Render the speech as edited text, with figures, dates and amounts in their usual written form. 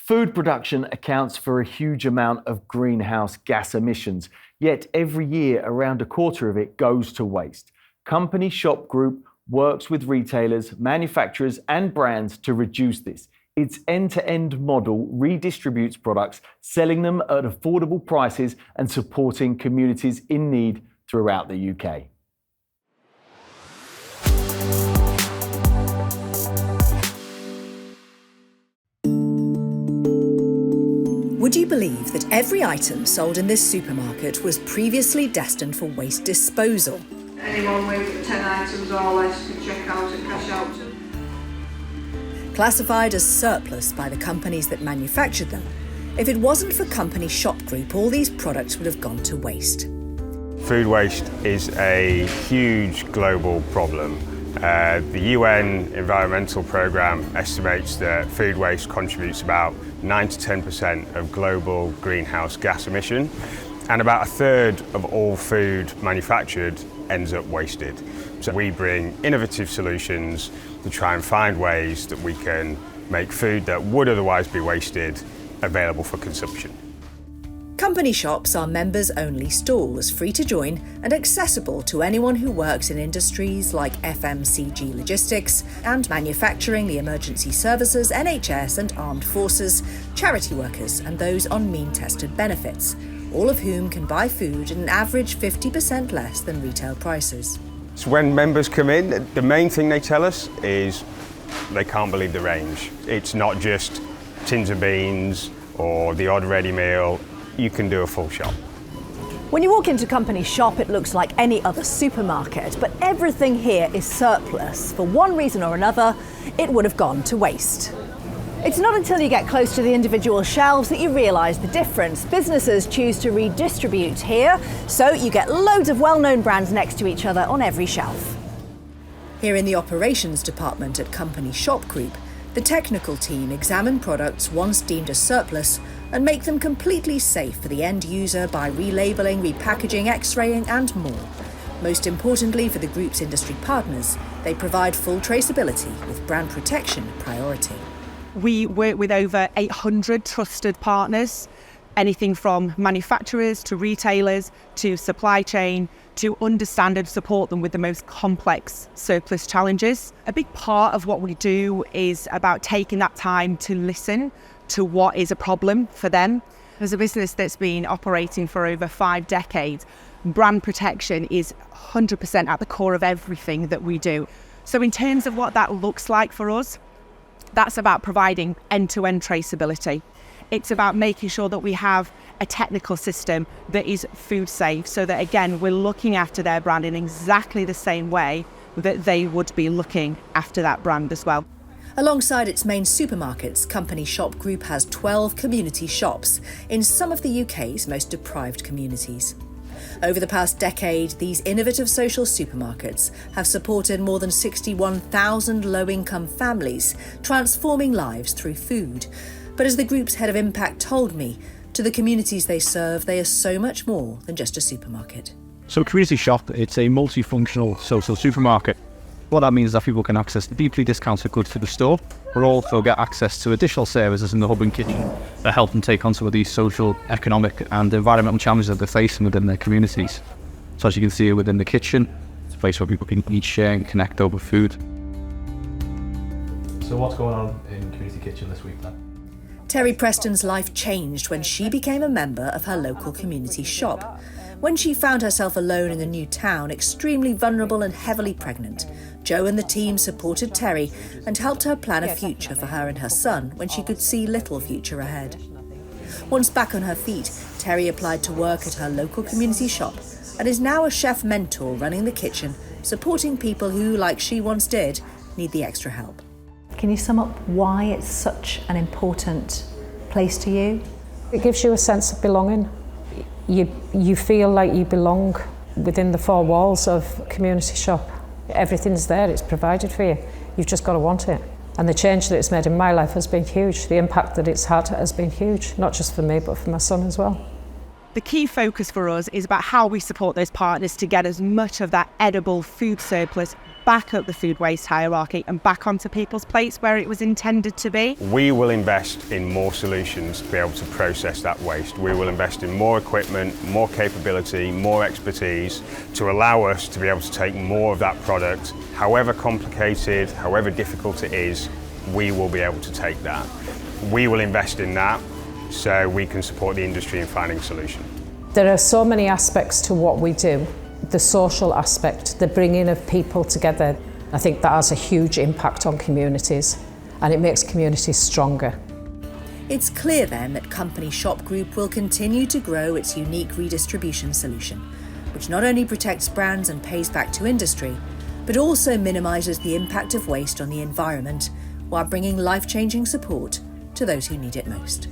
Food production accounts for a huge amount of greenhouse gas emissions, yet every year around a quarter of it goes to waste. Company Shop Group works with retailers, manufacturers and brands to reduce this. Its end-to-end model redistributes products, selling them at affordable prices and supporting communities in need throughout the UK. Would you believe that every item sold in this supermarket was previously destined for waste disposal? Anyone with 10 items or less can check out and cash out. Classified as surplus by the companies that manufactured them, if it wasn't for Company Shop Group, all these products would have gone to waste. Food waste is a huge global problem. The UN Environmental Programme estimates that food waste contributes about 9 to 10% of global greenhouse gas emission, and about a third of all food manufactured ends up wasted. So we bring innovative solutions to try and find ways that we can make food that would otherwise be wasted available for consumption. Company shops are members-only stalls, free to join and accessible to anyone who works in industries like FMCG logistics and manufacturing, the emergency services, NHS and armed forces, charity workers and those on mean-tested benefits, all of whom can buy food at an average 50% less than retail prices. So when members come in, the main thing they tell us is they can't believe the range. It's not just tins of beans or the odd ready meal. You can do a full shop. When you walk into Company Shop, it looks like any other supermarket, but everything here is surplus. For one reason or another, it would have gone to waste. It's not until you get close to the individual shelves that you realise the difference. Businesses choose to redistribute here, so you get loads of well-known brands next to each other on every shelf. Here in the operations department at Company Shop Group, the technical team examine products once deemed as surplus and make them completely safe for the end user by relabelling, repackaging, x-raying and more. Most importantly for the group's industry partners, they provide full traceability with brand protection a priority. We work with over 800 trusted partners, anything from manufacturers to retailers to supply chain, to understand and support them with the most complex surplus challenges. A big part of what we do is about taking that time to listen to what is a problem for them. As a business that's been operating for over 5 decades, brand protection is 100% at the core of everything that we do. So in terms of what that looks like for us, that's about providing end-to-end traceability. It's about making sure that we have a technical system that is food safe, so that again, we're looking after their brand in exactly the same way that they would be looking after that brand as well. Alongside its main supermarkets, Company Shop Group has 12 community shops in some of the UK's most deprived communities. Over the past decade, these innovative social supermarkets have supported more than 61,000 low-income families, transforming lives through food. But as the group's head of impact told me, to the communities they serve, they are so much more than just a supermarket. So a community shop, it's a multifunctional social supermarket. What that means is that people can access deeply discounted goods to the store, but also get access to additional services in the hub and kitchen that help them take on some of these social, economic and environmental challenges that they're facing within their communities. So as you can see within the kitchen, it's a place where people can eat, share and connect over food. So what's going on in Community Kitchen this week then? Terry Preston's life changed when she became a member of her local community shop. When she found herself alone in a new town, extremely vulnerable and heavily pregnant, Jo and the team supported Terry and helped her plan a future for her and her son when she could see little future ahead. Once back on her feet, Terry applied to work at her local community shop and is now a chef mentor running the kitchen, supporting people who, like she once did, need the extra help. Can you sum up why it's such an important place to you? It gives you a sense of belonging. You feel like you belong within the 4 walls of a community shop. Everything's there, it's provided for you. You've just got to want it. And the change that it's made in my life has been huge. The impact that it's had has been huge, not just for me, but for my son as well. The key focus for us is about how we support those partners to get as much of that edible food surplus back up the food waste hierarchy and back onto people's plates where it was intended to be. We will invest in more solutions to be able to process that waste. We will invest in more equipment, more capability, more expertise to allow us to be able to take more of that product, however complicated, however difficult it is, we will be able to take that. We will invest in that so we can support the industry in finding a solution. There are so many aspects to what we do. The social aspect, the bringing of people together, I think that has a huge impact on communities and it makes communities stronger. It's clear then that Company Shop Group will continue to grow its unique redistribution solution, which not only protects brands and pays back to industry, but also minimises the impact of waste on the environment while bringing life-changing support to those who need it most.